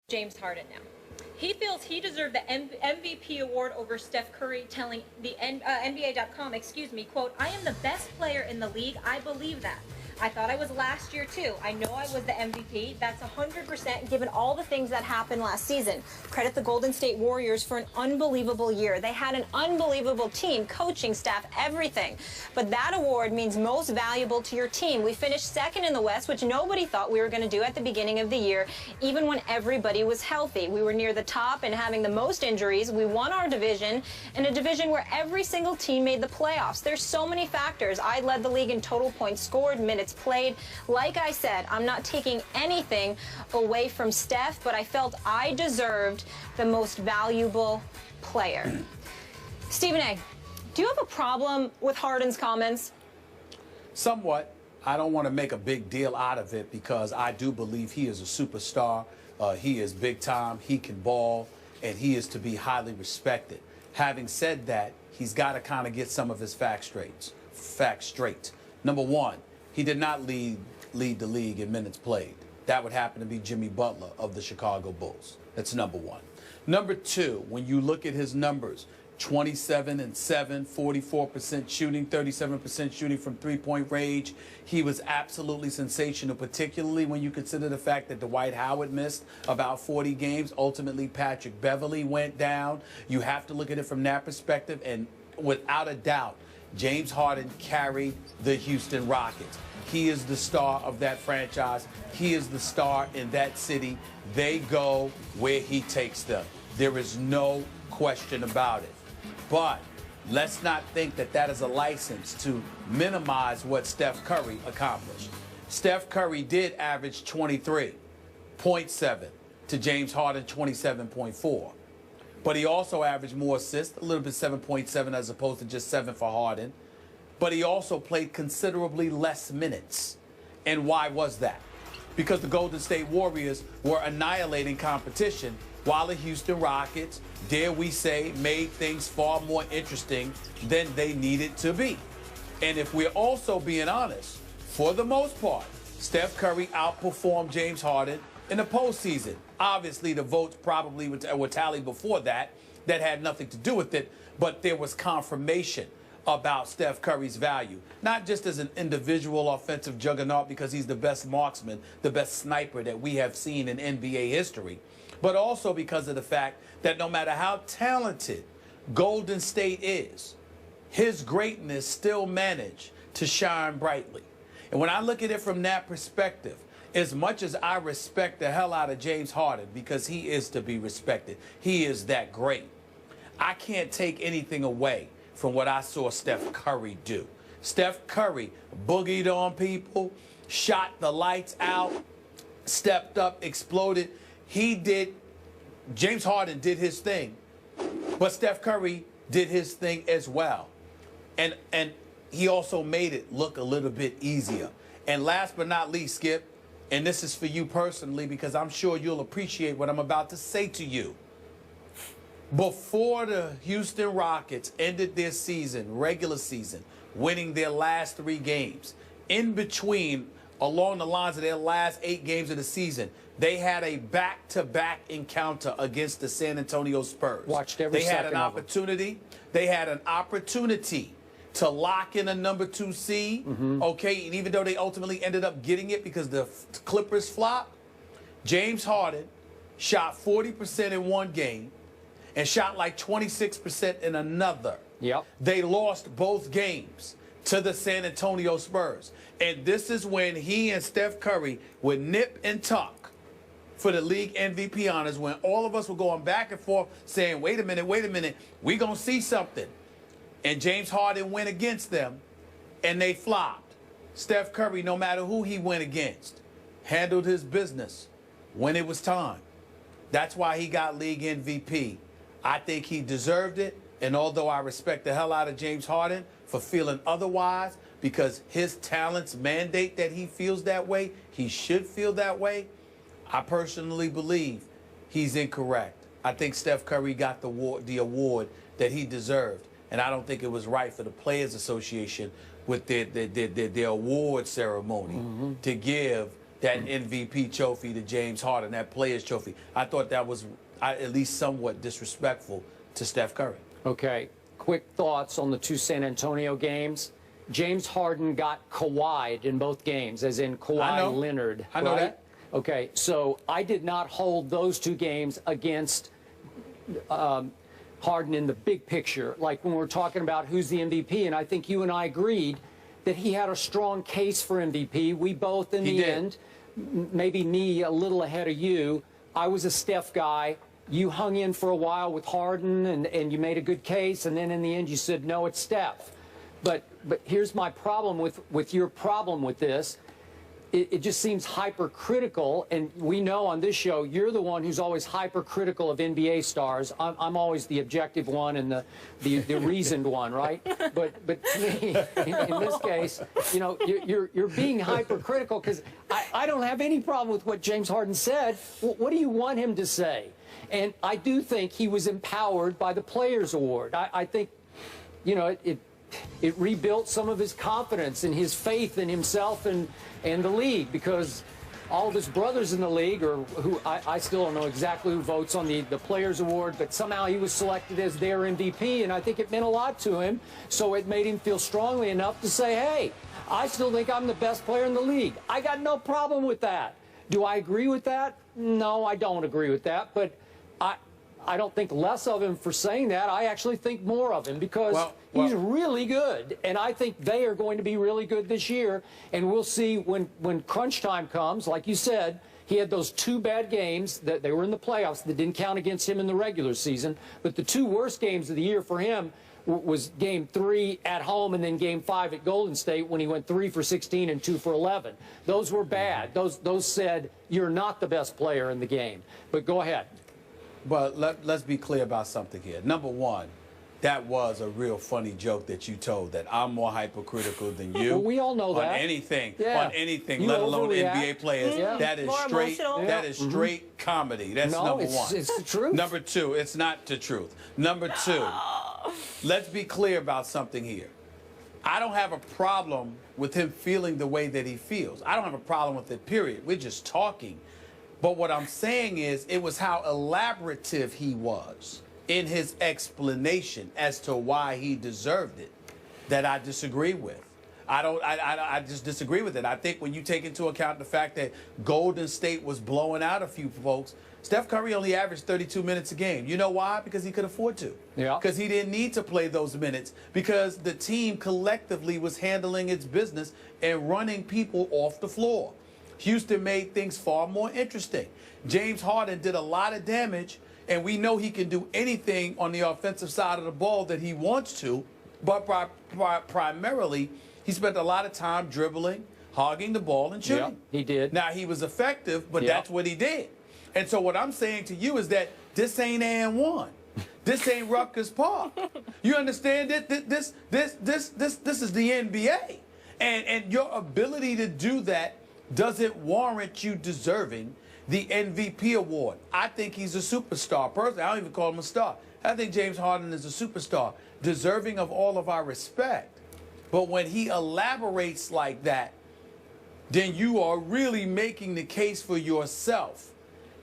James Harden now. He feels he deserved the MVP award over Steph Curry, telling the NBA.com, quote, "I am the best player in the league. I believe that. I thought I was last year too. I know I was the MVP. That's 100% given all the things that happened last season. Credit the Golden State Warriors for an unbelievable year. They had an unbelievable team, coaching staff, everything. But that award means most valuable to your team. We finished second in the West, which nobody thought we were going to do at the beginning of the year, even when everybody was healthy. We were near the top and having the most injuries. We won our division, in a division where every single team made the playoffs. There's so many factors. I led the league in total points scored, minutes played. Like I said, I'm not taking anything away from Steph, but I felt I deserved the most valuable player." Stephen A., do you have a problem with Harden's comments? Somewhat. I don't want to make a big deal out of it because I do believe he is a superstar. He is big time. He can ball, and he is to be highly respected. Having said that, he's got to kind of get some of his facts straight. Number one, he did not lead the league in minutes played. That would happen to be Jimmy Butler of the Chicago Bulls. That's number one. Number two, when you look at his numbers, 27-7, 44% shooting, 37% shooting from three-point range. He was absolutely sensational, particularly when you consider the fact that Dwight Howard missed about 40 games. Ultimately, Patrick Beverley went down. You have to look at it from that perspective, and without a doubt, James Harden carried the Houston Rockets. He is the star of that franchise. He is the star in that city. They go where he takes them. There is no question about it. But let's not think that that is a license to minimize what Steph Curry accomplished. Steph Curry did average 23.7 to James Harden 27.4. But he also averaged more assists, a little bit 7.7 as opposed to just 7 for Harden. But he also played considerably less minutes. And why was that? Because the Golden State Warriors were annihilating competition while the Houston Rockets, dare we say, made things far more interesting than they needed to be. And if we're also being honest, for the most part, Steph Curry outperformed James Harden in the postseason. Obviously, the votes probably were tallied before that. That had nothing to do with it, but there was confirmation about Steph Curry's value, not just as an individual offensive juggernaut because he's the best marksman, the best sniper that we have seen in NBA history, but also because of the fact that no matter how talented Golden State is, his greatness still managed to shine brightly. And when I look at it from that perspective, as much as I respect the hell out of James Harden because he is to be respected, he is that great, I can't take anything away from what I saw Steph Curry do. Steph Curry boogied on people, shot the lights out, stepped up, exploded. James Harden did his thing, but Steph Curry did his thing as well. And he also made it look a little bit easier. And last but not least, Skip, and this is for you personally because I'm sure you'll appreciate what I'm about to say to you. Before the Houston Rockets ended their season, regular season, winning their last 3 games, in between, along the lines of their last 8 games of the season, they had a back-to-back encounter against the San Antonio Spurs. Watched every second of it. They had an opportunity to lock in a number 2 seed, okay? And even though they ultimately ended up getting it because the Clippers flopped, James Harden shot 40% in one game and shot like 26% in another. Yep. They lost both games to the San Antonio Spurs. And this is when he and Steph Curry would nip and tuck for the league MVP honors, when all of us were going back and forth saying, wait a minute, we gonna see something. And James Harden went against them, and they flopped. Steph Curry, no matter who he went against, handled his business when it was time. That's why he got league MVP. I think he deserved it, and although I respect the hell out of James Harden for feeling otherwise, because his talents mandate that he feels that way, he should feel that way, I personally believe he's incorrect. I think Steph Curry got the award that he deserved, and I don't think it was right for the Players Association with their award ceremony to give that MVP trophy to James Harden, that Players Trophy. I thought that was at least somewhat disrespectful to Steph Curry. Okay, quick thoughts on the 2 San Antonio games. James Harden got Kawhi'd in both games, as in Kawhi Leonard. I know that. Okay, so I did not hold those 2 games against Harden in the big picture, like when we're talking about who's the MVP, and I think you and I agreed that he had a strong case for MVP. We both, in the end, maybe me a little ahead of you. I was a Steph guy. You hung in for a while with Harden, and you made a good case, and then in the end you said, no, it's Steph. But here's my problem with your problem with this. It just seems hypercritical, and we know on this show you're the one who's always hypercritical of NBA stars. I'm always the objective one and the reasoned one, right? But to me, in this case, you know, you're being hypercritical because I don't have any problem with what James Harden said. What do you want him to say? And I do think he was empowered by the Players Award. I think, you know, it rebuilt some of his confidence and his faith in himself and the league, because all of his brothers in the league, or who I still don't know exactly who votes on the Players Award, but somehow he was selected as their MVP, and I think it meant a lot to him. So it made him feel strongly enough to say, hey, I still think I'm the best player in the league. I got no problem with that. Do I agree with that? No, I don't agree with that, but I don't think less of him for saying that. I actually think more of him because he's really good, and I think they are going to be really good this year. And we'll see when crunch time comes. Like you said, he had those 2 bad games that they were in the playoffs that didn't count against him in the regular season. But the 2 worst games of the year for him was Game 3 at home and then Game 5 at Golden State when he went 3 for 16 and 2 for 11. Those were bad. Those said you're not the best player in the game. But go ahead. But let's be clear about something here. Number one, that was a real funny joke that you told, that I'm more hypercritical than you. Well, we all know that. On anything, You let alone overreact. NBA players. Yeah. That is More straight. emotional. That is straight comedy. That's number one. It's the truth. Number 2, it's not the truth. Number 2, let's be clear about something here. I don't have a problem with him feeling the way that he feels. I don't have a problem with it, period. We're just talking. But what I'm saying is it was how elaborative he was in his explanation as to why he deserved it that I disagree with. I just disagree with it. I think when you take into account the fact that Golden State was blowing out a few folks, Steph Curry only averaged 32 minutes a game. You know why? Because he could afford to. Yeah. Because he didn't need to play those minutes, because the team collectively was handling its business and running people off the floor. Houston made things far more interesting. James Harden did a lot of damage, and we know he can do anything on the offensive side of the ball that he wants to, but primarily he spent a lot of time dribbling, hogging the ball, and shooting. Yeah, he did. Now, he was effective, but that's what he did. And so what I'm saying to you is that this ain't AN1. This ain't Rutgers Park. You understand that this is the NBA. And your ability to do that doesn't warrant you deserving the MVP award. I think he's a superstar. Personally, I don't even call him a star. I think James Harden is a superstar, deserving of all of our respect. But when he elaborates like that, then you are really making the case for yourself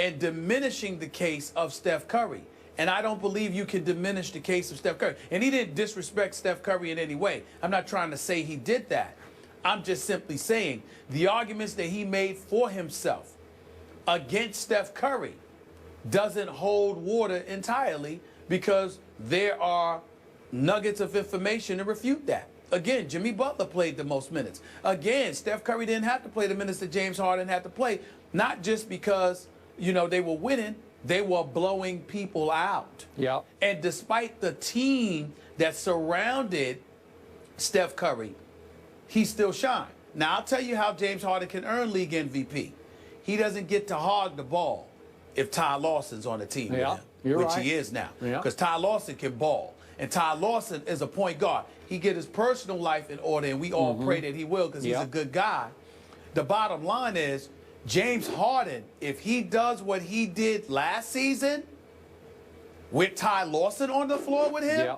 and diminishing the case of Steph Curry. And I don't believe you can diminish the case of Steph Curry. And he didn't disrespect Steph Curry in any way. I'm not trying to say he did that. I'm just simply saying the arguments that he made for himself against Steph Curry doesn't hold water entirely, because there are nuggets of information to refute that. Again, Jimmy Butler played the most minutes. Again, Steph Curry didn't have to play the minutes that James Harden had to play, not just because, you know, they were winning, they were blowing people out. Yeah. And despite the team that surrounded Steph Curry, he still shined. Now, I'll tell you how James Harden can earn league MVP. He doesn't get to hog the ball if Ty Lawson's on the team with him, which he is now. Because Ty Lawson can ball. And Ty Lawson is a point guard. He get his personal life in order, and we all pray that he will, because he's a good guy. The bottom line is, James Harden, if he does what he did last season with Ty Lawson on the floor with him,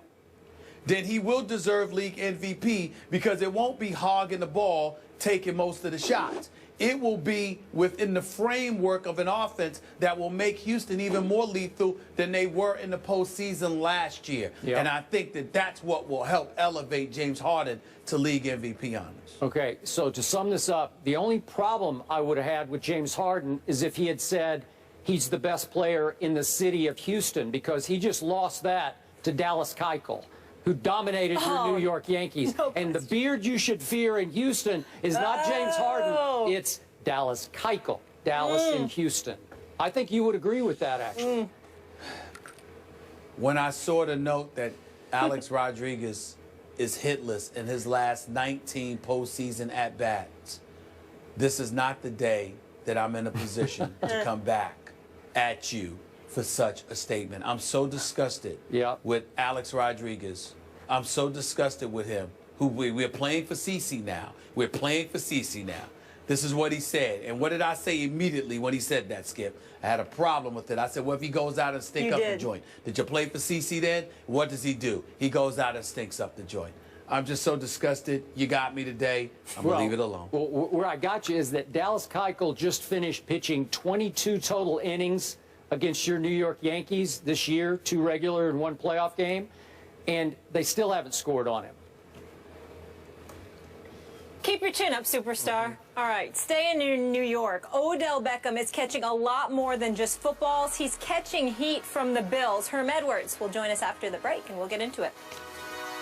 then he will deserve league MVP, because it won't be hogging the ball, taking most of the shots. it will be within the framework of an offense that will make Houston even more lethal than they were in the postseason last year. Yep. And I think that that's what will help elevate James Harden to league MVP honors. Okay, so to sum this up, the only problem I would have had with James Harden is if he had said he's the best player in the city of Houston, because he just lost that to Dallas Keuchel, who dominated your New York Yankees. No and the beard you should fear in Houston is not James Harden, it's Dallas Keuchel, Dallas in Houston. I think you would agree with that, actually. When I saw the note that Alex Rodriguez is hitless in his last 19 postseason at-bats, this is not the day that I'm in a position to come back at you for such a statement. I'm so disgusted with Alex Rodriguez. I'm so disgusted with him. We're playing for CeCe now. We're playing for CeCe now. This is what he said. And what did I say immediately when he said that, Skip? I had a problem with it. I said, well, if he goes out and stinks up the joint. Did you play for CeCe then? What does he do? He goes out and stinks up the joint. I'm just so disgusted. You got me today. I'm going to leave it alone. Well, where I got you is that Dallas Keuchel just finished pitching 22 total innings against your New York Yankees this year, 2 regular and 1 playoff game, and they still haven't scored on him. Keep your chin up, superstar. All right, stay in New York. Odell Beckham is catching a lot more than just footballs. He's catching heat from the Bills. Herm Edwards will join us after the break, and we'll get into it.